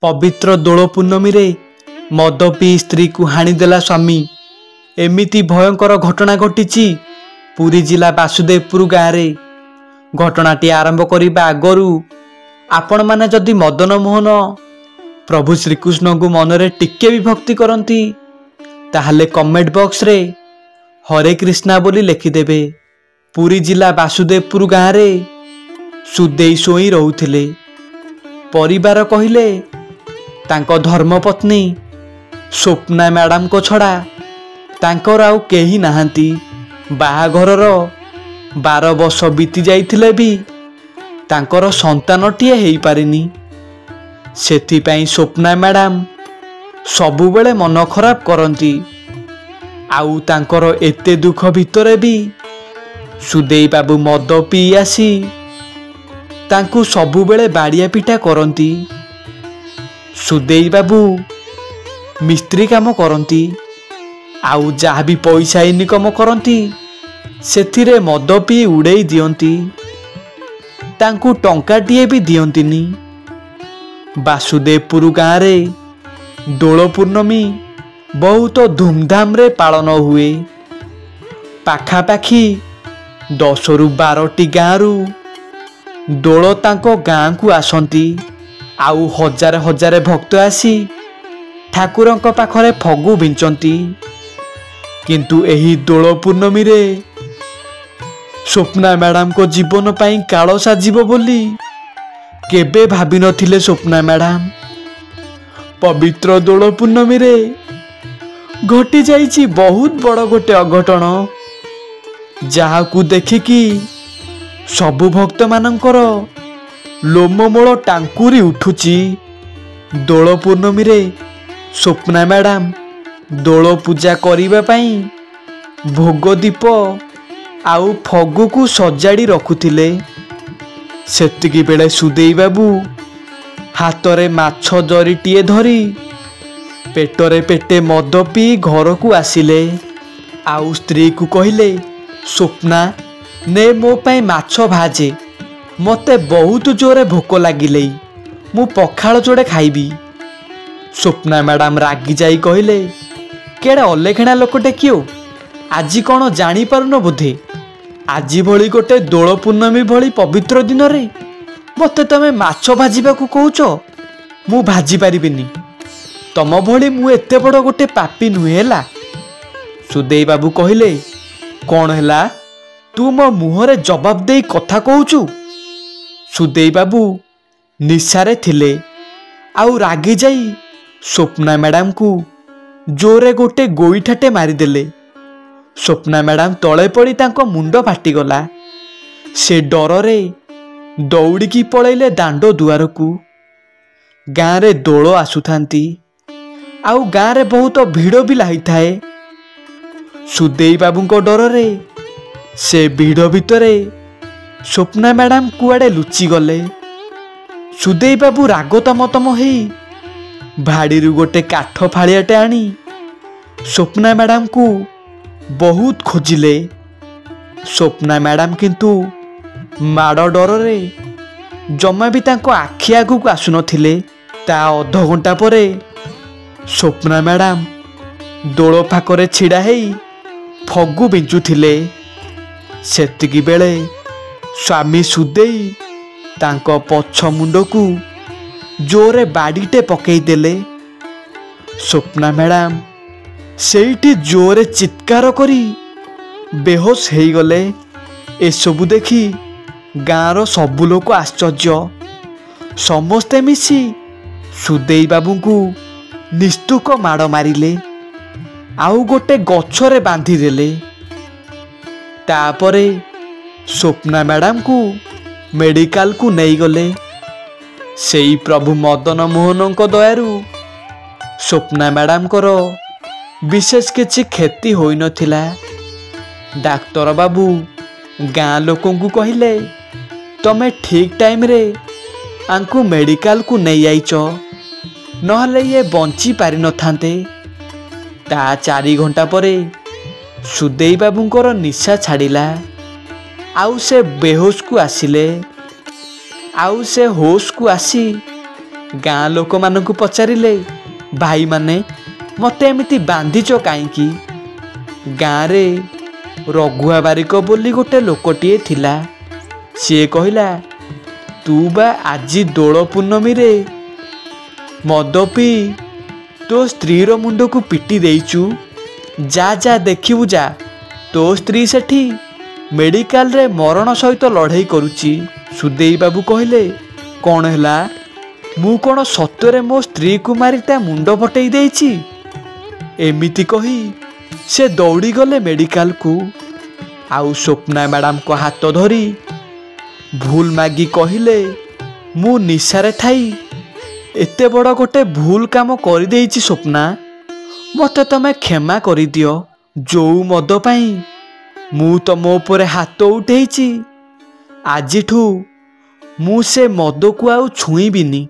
पवित्र दोल पूर्णमी रे मद पी स्त्री को हाणीदेला स्वामी। एमिति भयंकर घटना घटी पुरी जिला वासुदेवपुर गाँव में। घटनाटी आरंभ करने आगु आपण माने जदि मदन मोहन प्रभु श्रीकृष्ण को मनरे टिके भी भक्ति करती ताहले कमेंट बॉक्स रे हरे कृष्णा बोली लिखिदेवे। पुरी जिला वासुदेवपुर गाँव में सुदेई सोई रोहुथिले। परिवार कहिले तांको धर्मपत्नी स्वप्ना मैडम को छड़ा तांकर आउ केही नाहांती। बाहाघरर 12 वर्ष बीती जाइथिले भी तांकर संतानटिए हेई पारिनी। सेथिपाई स्वप्ना मैडम सबुबेले मन खराब करती। आउ तांकर एते दुख भितरे भी सुदेई बाबू मद पी आसी तांकु सबुबेले बाड़िया पिटा करती। सुदेई बाबू मिस्त्री काम करती। आउ जहाँ भी पैसा इनकम करती सेथिरे मद पी उड़ेई दियंती। तांकु टंकाटिए भी दियंतीनी। वासुदेवपुर गाँव रे दोल पूर्णमी बहुत धूमधाम रे पालन हुए। पाखापाखी 10 ରୁ 12टी गाँव दोल तांको गाँ को आसंती। आउ हजार हजार भक्त आसी ठाकुरंक पाखरे फगु बिंचंती। किंतु एही दोल पूर्णमी रे स्वप्ना मैडम को जीवन पाई काल साजिबो बोली केबे भाभी नथिले। स्वप्ना मैडम पवित्र दोल पूर्णमी रे घटी जाइछि बहुत बड़ गोटे अघटन, जहाकू देखिकी सबु भक्त मानकर लोममूल टांकुरी उठुची। दोल पूर्णमी रे स्वप्ना मैडम दोल पूजा करिबा पाई भोग दीप आउ फगु को सजाड़ी रखुथिले। सेतिकी बेले सुदेई बाबू हातरे माछ जरीटिए धरी पेटरे पेटे मद पी घर को आसिले। आउ स्त्री को कहिले स्वप्ना ने मो पाई माछ भाजे, मते बहुत जोरे भोक लागिले, मु पखाल जोड़े खाइबी। स्वप्ना मैडम रागी जाई कहिले केड़े अलेखेणा लोकटे कियो, आजी कौन जानी पारुन बोधे। आजी भली गोटे दोल पूर्णमी भली पवित्र दिन रे मते तमे माछ भाजिबा को कहउछ, मु भाजी पारिबिनी। तम भली मु एते बड़ गोटे पापी नुहे हैला। सुदेई बाबू कहिले कौन हैला, तू मो मुहरे जवाब देई कथा कहउछु। सुदेई बाबू निशारे थिले। आउ रागी जाई स्वप्ना मैडम को जोरे गोटे गोईठाटे मारिदेले। स्वप्ना मैडम तले पड़ी तांको मुंड फाटिगला। से डरे दौड़िकी पलैले दांडो दुआर को। गाँव रे दोल आसुथांती। आउ गाँव रे बहुत भिड़ भी लाई थाए। सुदेई बाबूंको डरे से भिड़ भितरे स्वप्ना मैडम कुआडे लुचि गले। सुदेई बाबू राग तमतम हेई भाड़ीरू गोटे काठ फाड़ियाटे आनी स्वप्ना मैडम को बहुत खोजिले। स्वप्ना मैडम किंतु माड़ डरे जमा भी तांको आखि आगु को आसु नथिले। ता अध घंटा परे स्वप्ना मैडम दोल फाकरे छिड़ा हेई फगु बिंचुथिले। सेतिकी बेले स्वामी सुदेई तांको पछ मुंड को जोरे बाड़ीटे पकई देले। स्वप्ना मैडम सेठी जोरे चित्कार करी बेहोश हेई गले। एसबु देखी गाँवर सबु लोक आश्चर्य। समस्ते मिसी सुदेई बाबू को निस्तुक माड़ मारिले। आउ गोटे गछरे बांधिदेले। तापरे स्वप्ना मैडम को मेडिकल को नहीं गले। सेई प्रभु मदन मोहन को दयारु स्वप्ना मैडम करो विशेष किछि क्षति होई नथिला। डाक्टर बाबू गाँ लोकों को कहिले तमे ठीक टाइम रे आंकु मेडिकल को नहीं आइच, नहले ये बंची पारि नथांते। ता 4 घंटा परे सुदेई बाबूंकर निशा छाड़िला। आउ से बेहोश को आसिले। आउ से होश को आसी ଗାଁ ଲୋକମାନଙ୍କୁ ପଚାରିଲେ, ଭାଇମାନେ ମୋତେ ଏମିତି ବାନ୍ଧିଛ କାହିଁକି? ଗାଁରେ ରଘୁଆ ବାରିକ ବୋଲି ଗୋଟେ ଲୋକଟିଏ ଥିଲା। ସିଏ କହିଲା, ତୁ ବା ଆଜି ଦୋଳ ପୂର୍ଣ୍ଣମୀରେ ମଦ ପିଇ ତୋ ସ୍ତ୍ରୀର ମୁଣ୍ଡକୁ ପିଟି ଦେଇଛୁ। ଯା ଯା ଦେଖିବୁ ଯା, ତୋ ସ୍ତ୍ରୀ ସେଠି ମେଡ଼ିକାଲରେ ମରଣ ସହିତ ଲଢ଼େଇ କରୁଛି। ସୁଦେଇ ବାବୁ କହିଲେ, କ'ଣ ହେଲା? ମୁଁ କ'ଣ ସତ୍ୟରେ ମୋ ସ୍ତ୍ରୀକୁ ମାରି ତା ମୁଣ୍ଡ ଫଟେଇ ଦେଇଛି? ଏମିତି କହି ସେ ଦୌଡ଼ିଗଲେ ମେଡ଼ିକାଲକୁ। ଆଉ ସ୍ୱପ୍ନା ମ୍ୟାଡ଼ାମଙ୍କ ହାତ ଧରି ଭୁଲ ମାଗି କହିଲେ, ମୁଁ ନିଶାରେ ଥାଇ ଏତେ ବଡ଼ ଗୋଟେ ଭୁଲ କାମ କରିଦେଇଛି ସ୍ୱପ୍ନା, ମୋତେ ତମେ କ୍ଷମା କରିଦିଅ। ଯୋଉ ମଦ ପାଇଁ ମୁଁ ତମ ଉପରେ ହାତ ଉଠେଇଛି, ଆଜିଠୁ ମୁଁ ସେ ମଦକୁ ଆଉ ଛୁଇଁବିନି।